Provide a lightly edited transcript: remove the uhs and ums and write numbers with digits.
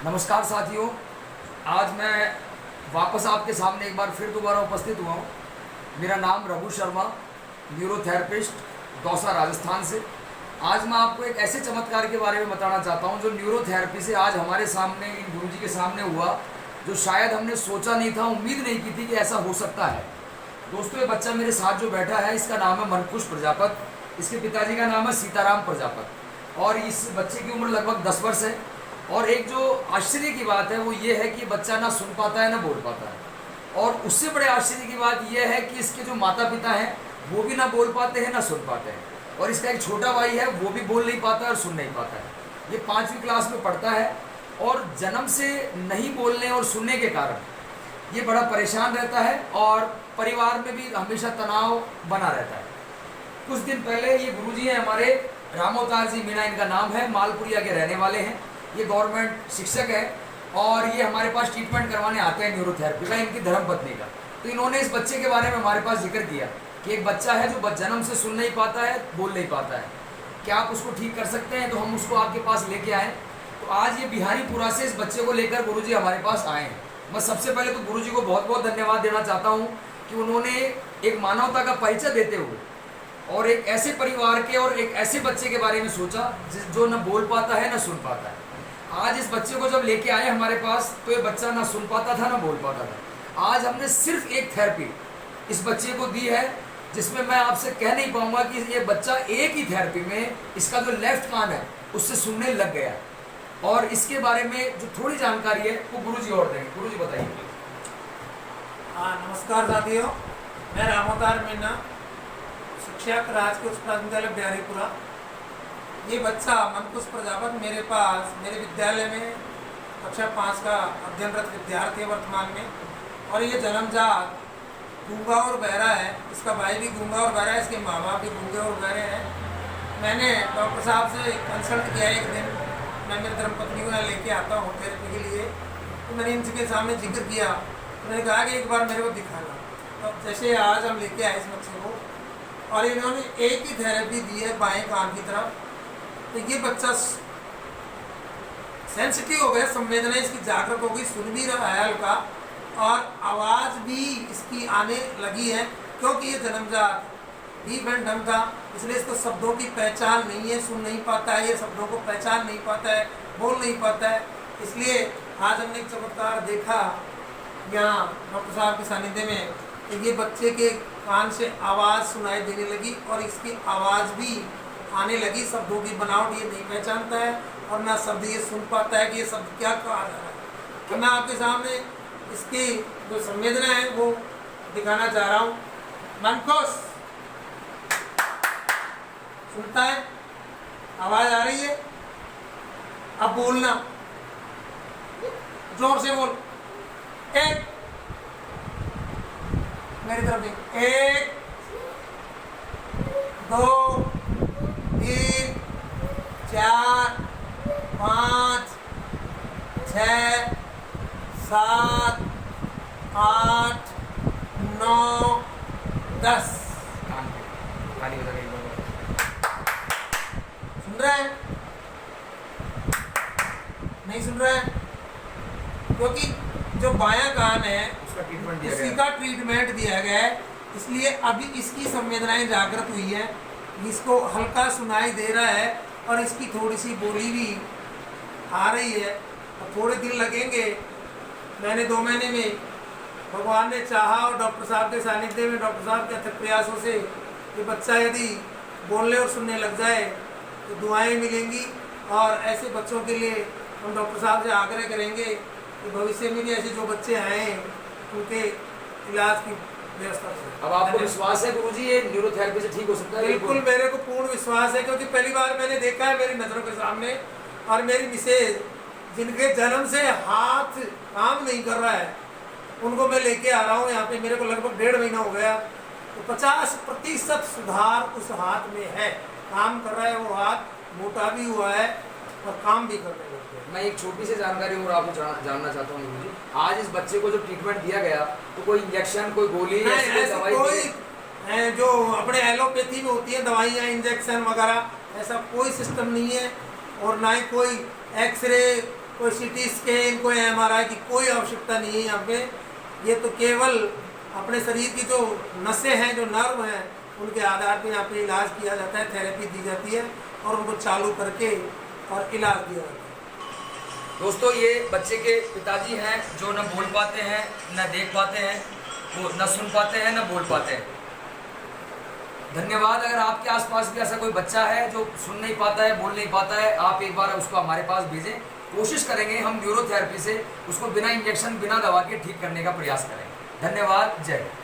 नमस्कार साथियों, आज मैं वापस आपके सामने एक बार फिर दोबारा उपस्थित हुआ हूँ। मेरा नाम रघु शर्मा, न्यूरोथेरेपिस्ट, दौसा राजस्थान से। आज मैं आपको एक ऐसे चमत्कार के बारे में बताना चाहता हूँ जो न्यूरोथेरेपी से आज हमारे सामने, इन गुरुजी के सामने हुआ, जो शायद हमने सोचा नहीं था, उम्मीद नहीं की थी कि ऐसा हो सकता है। दोस्तों, ये बच्चा मेरे साथ जो बैठा है, इसका नाम है मनकुश प्रजापत। इसके पिताजी का नाम है सीताराम प्रजापत और इस बच्चे की उम्र लगभग 10 वर्ष है। और एक जो आश्चर्य की बात है वो ये है कि बच्चा ना सुन पाता है ना बोल पाता है। और उससे बड़े आश्चर्य की बात यह है कि इसके जो माता पिता हैं वो भी ना बोल पाते हैं ना सुन पाते हैं। और इसका एक छोटा भाई है, वो भी बोल नहीं पाता है और सुन नहीं पाता है। ये 5वीं क्लास में पढ़ता है और जन्म से नहीं बोलने और सुनने के कारण ये बड़ा परेशान रहता है और परिवार में भी हमेशा तनाव बना रहता है। कुछ दिन पहले ये गुरुजी हैं हमारे, रामोतार जी मीणा इनका नाम है, मालपुरिया के रहने वाले हैं। ये गवर्नमेंट शिक्षक है और ये हमारे पास ट्रीटमेंट करवाने आते हैं न्यूरोथेरेपी का, इनकी धर्मपत्नी का। तो इन्होंने इस बच्चे के बारे में हमारे पास जिक्र किया कि एक बच्चा है जो जन्म से सुन नहीं पाता है, बोल नहीं पाता है, क्या आप उसको ठीक कर सकते हैं? तो हम उसको आपके पास लेके आए। तो आज ये बिहारीपुरा से इस बच्चे को लेकर गुरुजी हमारे पास आए हैं। मैं सबसे पहले तो गुरुजी को बहुत बहुत धन्यवाद देना चाहता हूँ कि उन्होंने एक मानवता का परिचय देते हुए और एक ऐसे परिवार के और एक ऐसे बच्चे के बारे में सोचा जो न बोल पाता है न सुन पाता है। आज इस बच्चे को जब लेके आए हमारे पास तो ये बच्चा ना सुन पाता था ना बोल पाता था। आज हमने सिर्फ एक थेरेपी इस बच्चे को दी है जिसमें मैं आपसे कह नहीं पाऊंगा कि ये बच्चा एक ही थेरेपी में इसका जो लेफ्ट कान है उससे सुनने लग गया। और इसके बारे में जो थोड़ी जानकारी है वो गुरुजी और देंगे। गुरुजी बताइए। नमस्कार साथियों, मैं रामोतार मीणा, शिक्षक, राजकीय उच्च प्राथमिक विद्यालय बिहारीपुरा। ये बच्चा मनकुश प्रजापत मेरे पास, मेरे विद्यालय में कक्षा 5 का अध्ययनरत विद्यार्थी है वर्तमान में। और ये जन्मजात गूंगा और बहरा है। इसका भाई भी गूंगा और बहरा है, इसके माँ बाप भी गूंगे और बहरे हैं। मैंने डॉक्टर साहब से कंसल्ट किया एक दिन, मैं मेरी धर्मपत्नी को यहाँ लेके आता हूँ थेरेपी के लिए। तो मैंने इनके सामने जिक्र किया, तो मैंने कहा कि एक बार मेरे को दिखाना। तो जैसे आज हम लेके आए इस बच्चे को और इन्होंने एक ही थेरेपी दी है बाएं कान की तरफ। तो ये बच्चा सेंसिटिव हो गया, संवेदना इसकी जागृत हो गई, सुन भी रहा है हल्का और आवाज़ भी इसकी आने लगी है। क्योंकि ये जन्मजात डीफ एंड डम था, इसलिए इसको शब्दों की पहचान नहीं है, सुन नहीं पाता है, ये शब्दों को पहचान नहीं पाता है, बोल नहीं पाता है। इसलिए आज हमने एक चमत्कार देखा यहाँ डॉक्टर साहब के सानिध्य में कि ये बच्चे के कान से आवाज़ सुनाई देने लगी और इसकी आवाज़ भी आने लगी। शब्दों की बनावट ये नहीं पहचानता है और ना शब्द ये सुन पाता है कि ये शब्द क्या कहा जा रहा है। तो मैं आपके सामने इसकी जो संवेदना है वो दिखाना चाह रहा हूँ। मनकुश सुनता है, आवाज़ आ रही है, अब बोलना, जोर से बोल। एक, मेरी तरफ देख, 1 2 3 4 5 6 7 8 9 10। सुन रहे हैं? नहीं सुन रहे हैं? क्योंकि जो बायां कान है उसका ट्रीटमेंट दिया उसी गया। का ट्रीटमेंट दिया गया है, इसलिए अभी इसकी संवेदनाएं जागृत हुई है, इसको हल्का सुनाई दे रहा है और इसकी थोड़ी सी बोली भी आ रही है। और थोड़े दिन लगेंगे, मैंने 2 महीने में भगवान ने चाहा और डॉक्टर साहब के सानिध्य में, डॉक्टर साहब के अथक प्रयासों से ये बच्चा यदि बोलने और सुनने लग जाए तो दुआएं मिलेंगी। और ऐसे बच्चों के लिए हम डॉक्टर साहब से आग्रह करेंगे कि भविष्य में भी ऐसे जो बच्चे आए उनके इलाज की व्यवस्था करें। अब आपको विश्वास है गुरुजी ये न्यूरोथेरेपी से ठीक हो सकता है? बिल्कुल, मेरे को पूर्ण विश्वास है, क्योंकि पहली बार मैंने देखा है मेरी नज़रों के सामने। और मेरी मिसेज जिनके जन्म से हाथ काम नहीं कर रहा है उनको मैं लेके आ रहा हूँ यहाँ पे। मेरे को लगभग 1.5 महीना हो गया, तो 50% सुधार उस हाथ में है। काम कर रहा है वो हाथ, मोटा भी हुआ है और काम भी करने लग गया। मैं एक छोटी सी जानकारी और आपको जानना चाहता हूँ गुरुजी, आज इस बच्चे को जो ट्रीटमेंट दिया गया तो कोई इंजेक्शन, कोई गोली, ऐसी दवाई? कोई जो अपने एलोपैथी में होती है दवाइयाँ, इंजेक्शन वगैरह, ऐसा कोई सिस्टम नहीं है। और ना ही कोई एक्सरे, कोई सीटी स्कैन, कोई एमआरआई की कोई आवश्यकता नहीं है यहाँ पे। ये तो केवल अपने शरीर की जो नसें हैं, जो नर्व हैं, उनके आधार पे यहाँ पे इलाज किया जाता है, थेरेपी दी जाती है और उनको चालू करके और इलाज दिया जाता है। दोस्तों, ये बच्चे के पिताजी हैं जो न बोल पाते हैं, न देख पाते हैं, वो न सुन पाते हैं, न बोल पाते हैं। धन्यवाद। अगर आपके आसपास भी ऐसा कोई बच्चा है जो सुन नहीं पाता है, बोल नहीं पाता है, आप एक बार उसको हमारे पास भेजें। कोशिश करेंगे हम न्यूरोथेरेपी से उसको बिना इंजेक्शन, बिना दवा के ठीक करने का प्रयास करें। धन्यवाद। जय हिंद।